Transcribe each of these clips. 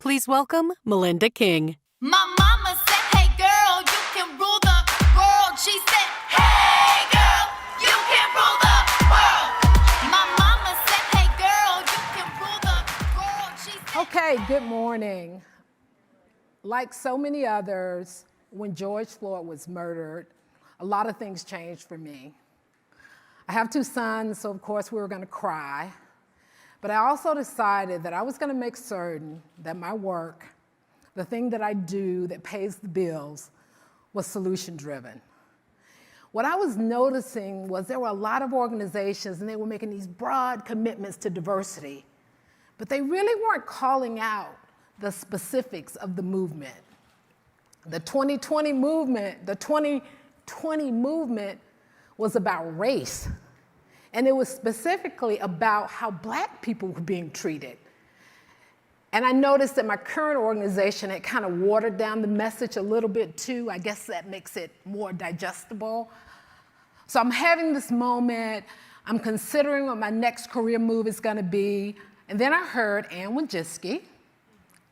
Please welcome Melinda King. My mama said, hey girl, you can rule the world. She said, hey girl, you can rule the world. My mama said, hey girl, you can rule the world. She said, Okay, good morning. Like so many others, when George Floyd was murdered, a lot of things changed for me. I have two sons, so of course we were going to cry. But I also decided that I was going to make certain that my work, the thing that I do that pays the bills, was solution-driven. What I was noticing was there were a lot of organizations and they were making these broad commitments to diversity, but they really weren't calling out the specifics of the movement. The 2020 movement was about race. And it was specifically about how Black people were being treated. And I noticed that my current organization had kind of watered down the message a little bit too. I guess that makes it more digestible. So I'm having this moment. I'm considering what my next career move is going to be. And then I heard Ann Wojcicki,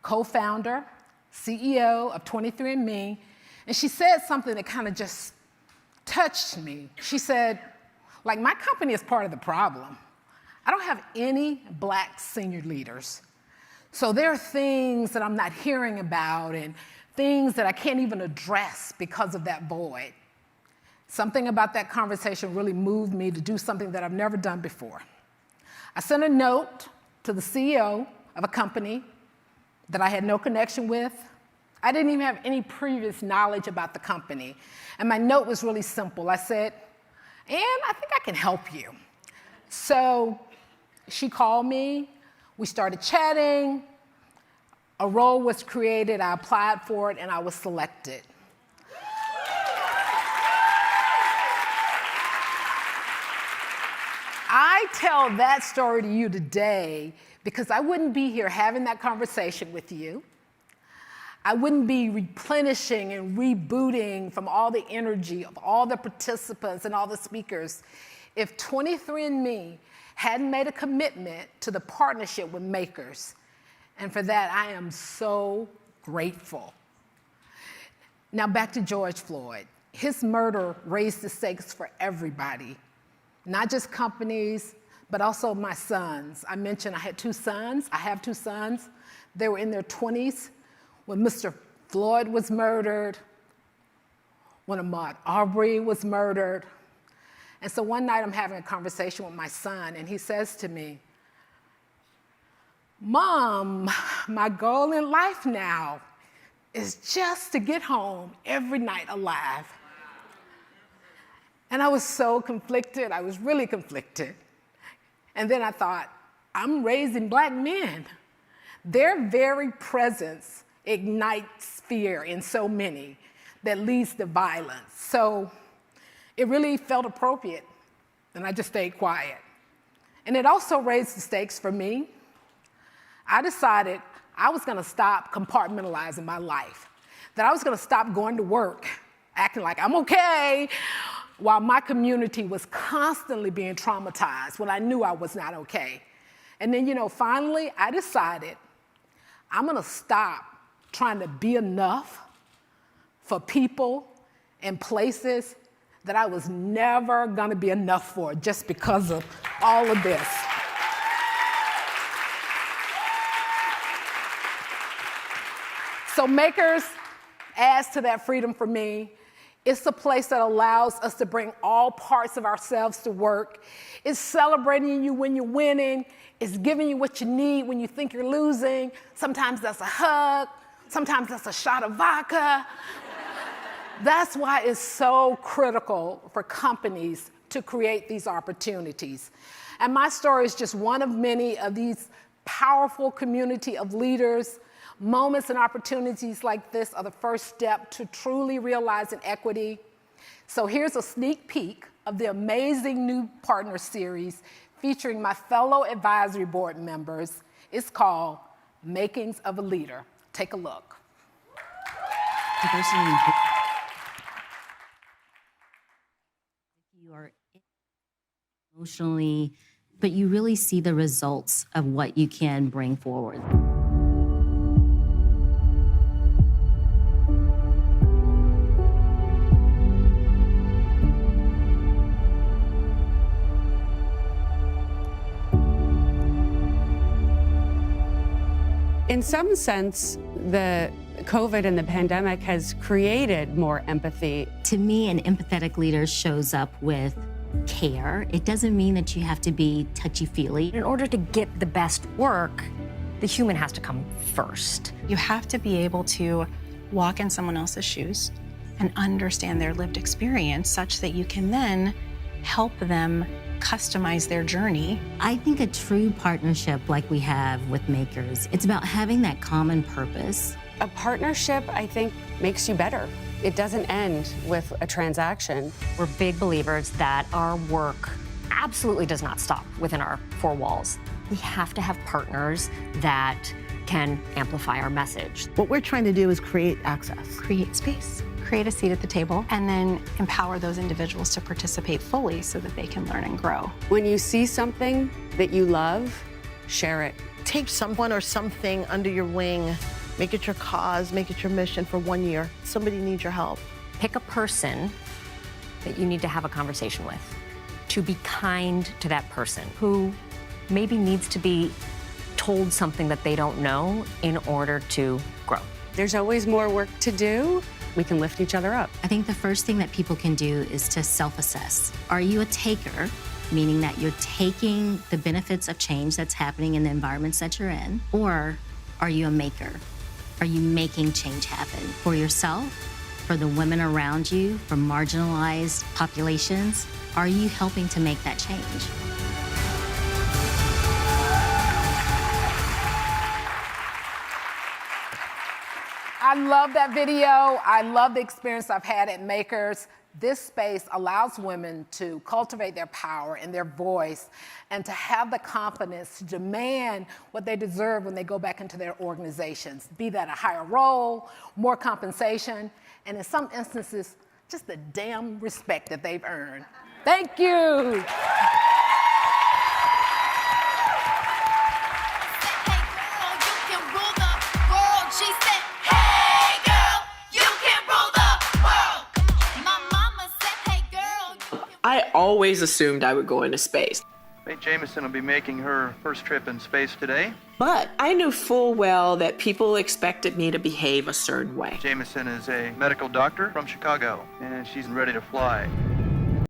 co-founder, CEO of 23andMe, and she said something that kind of just touched me. She said, like, my company is part of the problem. I don't have any Black senior leaders. So there are things that I'm not hearing about and things that I can't even address because of that void. Something about that conversation really moved me to do something that I've never done before. I sent a note to the CEO of a company that I had no connection with. I didn't even have any previous knowledge about the company. And my note was really simple. I said, and I think I can help you. So she called me, we started chatting, a role was created, I applied for it, and I was selected. I tell that story to you today because I wouldn't be here having that conversation with you. I wouldn't be replenishing and rebooting from all the energy of all the participants and all the speakers if 23andMe hadn't made a commitment to the partnership with makers. And for that, I am so grateful. Now back to George Floyd. His murder raised the stakes for everybody, not just companies, but also my sons. I mentioned I had two sons. I have two sons. They were in their 20s. When Mr. Floyd was murdered, when Ahmaud Arbery was murdered. And so one night I'm having a conversation with my son and he says to me, Mom, my goal in life now is just to get home every night alive. And I was so conflicted, I was really conflicted. And then I thought, I'm raising Black men. Their very presence ignites fear in so many that leads to violence. So it really felt appropriate, and I just stayed quiet. And it also raised the stakes for me. I decided I was gonna stop compartmentalizing my life, that I was gonna stop going to work, acting like I'm okay, while my community was constantly being traumatized when I knew I was not okay. And then, finally, I decided I'm gonna stop trying to be enough for people and places that I was never gonna be enough for just because of all of this. So Makers adds to that freedom for me. It's a place that allows us to bring all parts of ourselves to work. It's celebrating you when you're winning. It's giving you what you need when you think you're losing. Sometimes that's a hug. Sometimes that's a shot of vodka. That's why it's so critical for companies to create these opportunities. And my story is just one of many of these powerful community of leaders. Moments and opportunities like this are the first step to truly realizing equity. So here's a sneak peek of the amazing new partner series featuring my fellow advisory board members. It's called Makings of a Leader. Take a look. You are emotionally, but you really see the results of what you can bring forward. In some sense, the COVID and the pandemic has created more empathy. To me, an empathetic leader shows up with care. It doesn't mean that you have to be touchy-feely. In order to get the best work, the human has to come first. You have to be able to walk in someone else's shoes and understand their lived experience such that you can then help them customize their journey. I think a true partnership like we have with Makers, it's about having that common purpose. A partnership, I think, makes you better. It doesn't end with a transaction. We're big believers that our work absolutely does not stop within our four walls. We have to have partners that can amplify our message. What we're trying to do is create access. Create space, create a seat at the table, and then empower those individuals to participate fully so that they can learn and grow. When you see something that you love, share it. Take someone or something under your wing. Make it your cause, make it your mission for 1 year. Somebody needs your help. Pick a person that you need to have a conversation with, to be kind to that person who maybe needs to be told something that they don't know in order to grow. There's always more work to do. We can lift each other up. I think the first thing that people can do is to self-assess. Are you a taker, meaning that you're taking the benefits of change that's happening in the environments that you're in? Or are you a maker? Are you making change happen for yourself, for the women around you, for marginalized populations? Are you helping to make that change? I love that video. I love the experience I've had at Makers. This space allows women to cultivate their power and their voice and to have the confidence to demand what they deserve when they go back into their organizations, be that a higher role, more compensation, and in some instances, just the damn respect that they've earned. Thank you. I always assumed I would go into space. Mae Jemison will be making her first trip in space today. But I knew full well that people expected me to behave a certain way. Jemison is a medical doctor from Chicago, and she's ready to fly.